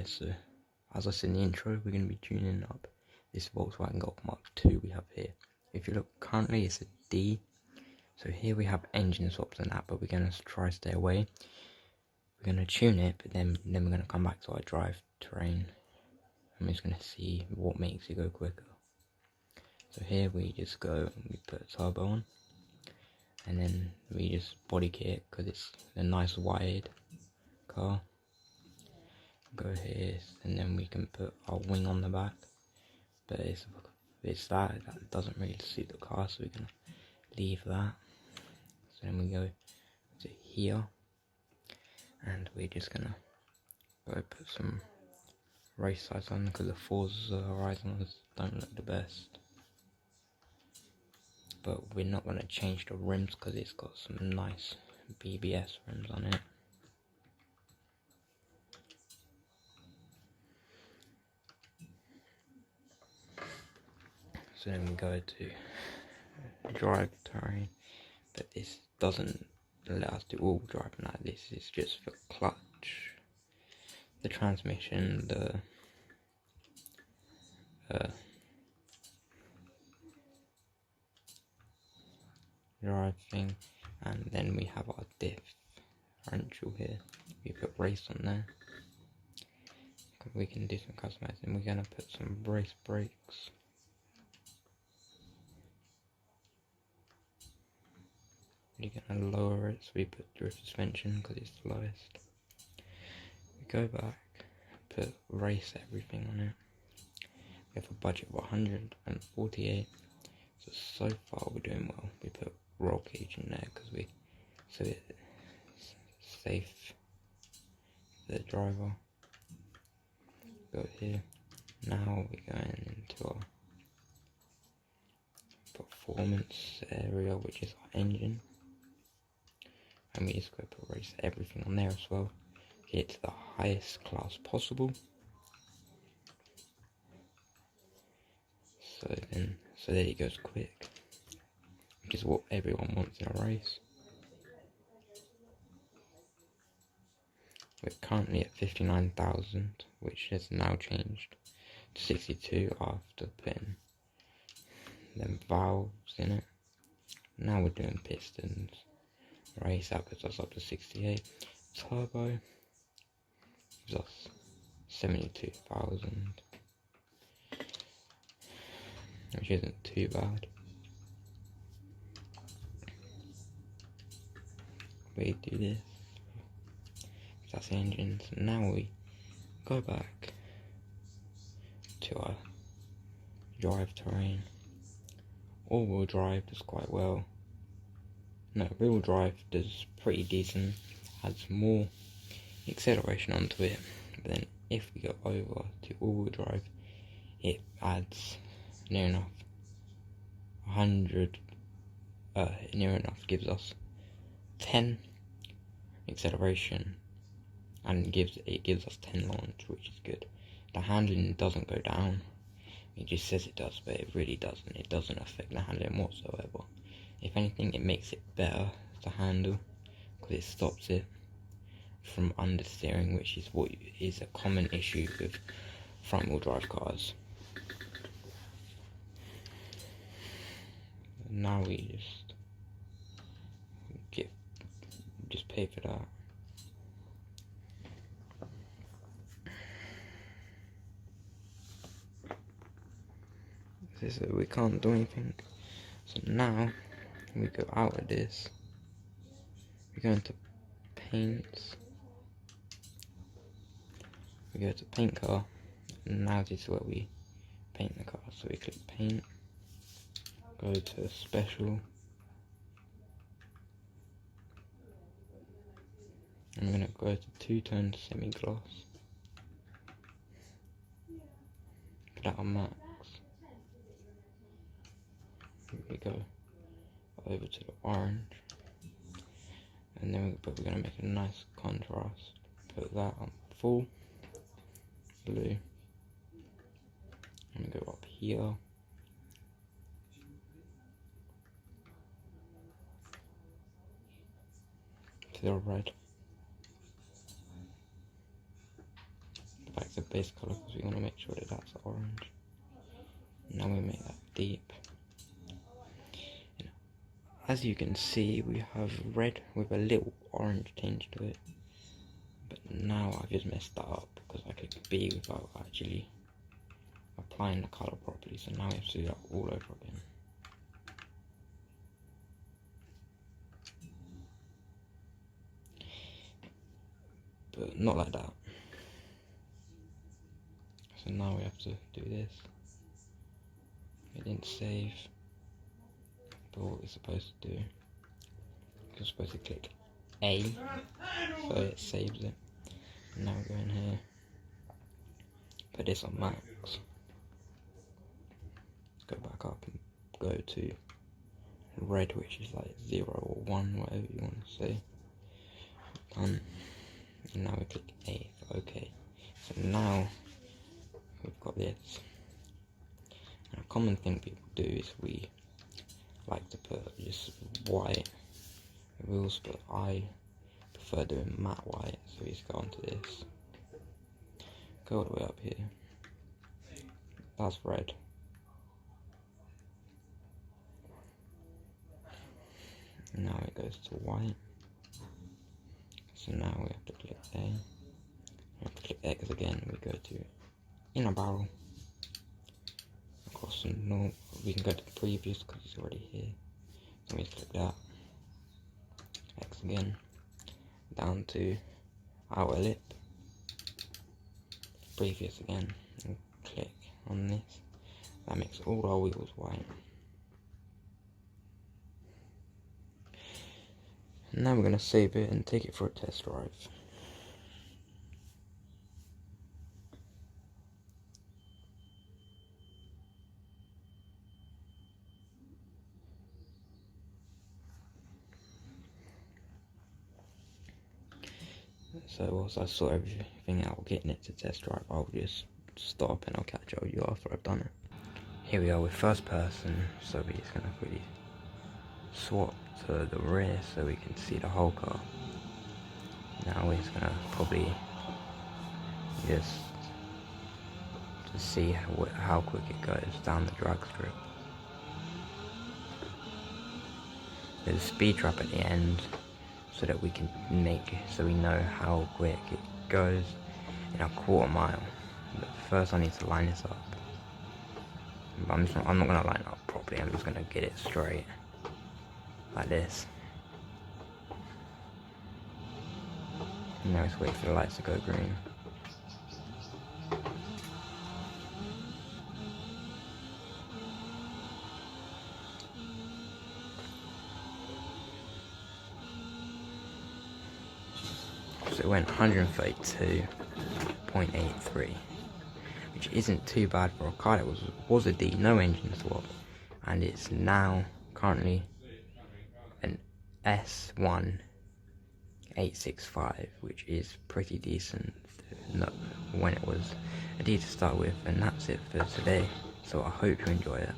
guys, so as I said in the intro, we're going to be tuning up this Volkswagen Golf Mark II we have here. If you look, currently it's a D, so here we have engine swaps and that, but we're going to try to stay away. We're going to tune it, but then we're going to come back to our drive terrain. I'm just going to see what makes it go quicker. So here we just go and we put turbo on, and then we just body kit it because it's a nice wide car. Go here, and then we can put our wing on the back, but it's that doesn't really suit the car, so we're gonna leave that. So then we go to here, and we're just gonna go put some race sights on because the Forzer horizons don't look the best. But we're not gonna change the rims because it's got some nice BBS rims on it. So then we go to drive terrain, but this doesn't let us do all drive now. This is just for clutch, the transmission, the drive thing, and then we have our differential here. We put race on there. We can do some customizing. We're gonna put some race brakes. We're gonna lower it, so we put drift suspension because it's the lowest. We go back, put race everything on it. We have a budget of 148. So far we're doing well. We put roll cage in there because so it's safe for the driver. Go here. Now we're going into our performance area, which is our engine, and we just go put race everything on there as well. Get to the highest class possible. So that it goes quick, which is what everyone wants in a race. We're currently at 59,000, which has now changed to 62 after putting them valves in it. Now we're doing pistons. Race that puts us up to 68. Turbo gives us 72,000, which isn't too bad. We do this. That's the engines. Now we go back to our drive terrain. All-wheel drive does quite well. No, rear-wheel drive does pretty decent. Adds more acceleration onto it. But then if we go over to all-wheel drive, it adds near enough 100. Near enough gives us 10 acceleration. And it gives us 10 launch, which is good. The handling doesn't go down. It just says it does, but it really doesn't. It doesn't affect the handling whatsoever. If anything, it makes it better to handle because it stops it from understeering, which is what is a common issue with front-wheel drive cars. Now we just pay for that. So we can't do anything. So now we go out of this. We go into paints. We go to paint car. And now this is where we paint the car. So we click paint. Go to special. I'm gonna go to two-tone semi-gloss. Put that on max. We go over to the orange, and then we're gonna make a nice contrast. Put that on full blue, and we go up here. To the red. back to the base colour because we want to make sure that that's orange. Now we make that deep. As you can see, we have red with a little orange tinge to it. But now I've just messed that up because I clicked B without actually applying the colour properly. So now we have to do that all over again. But not like that. So now we have to do this. It didn't save. But what we're supposed to do, we're supposed to click A, so it saves it. And now we go in here, put this on max, go back up and go to red, which is like 0 or 1, whatever you want to say. Done. And now we click A for OK. So now we've got this. And a common thing people do is we like to put just white wheels, but I prefer doing matte white, so we just go onto this, go all the way up here, that's red, and now it goes to white, so now we have to click A, we have to click X again, we go to inner barrel, across and north, we can go to previous because it's already here, so we just click that, X again, down to outer lip, previous again, and click on this. That makes all our wheels white. And now we're going to save it and take it for a test drive. So once I sort everything out, getting it to test drive, I'll just stop and I'll catch up with you after I've done it. Here we are with first person, so we're just going to quickly swap to the rear so we can see the whole car. Now we're just going to probably just to see how quick it goes down the drag strip. There's a speed trap at the end, so that we can so we know how quick it goes in a quarter mile. But first I need to line this up. But I'm not going to line it up properly, I'm just going to get it straight, like this. And now let's wait for the lights to go green. So it went 132.83, which isn't too bad for a car that was a D, no engine swap, and it's now currently an S1865, which is pretty decent when it was a D to start with. And that's it for today, so I hope you enjoy it.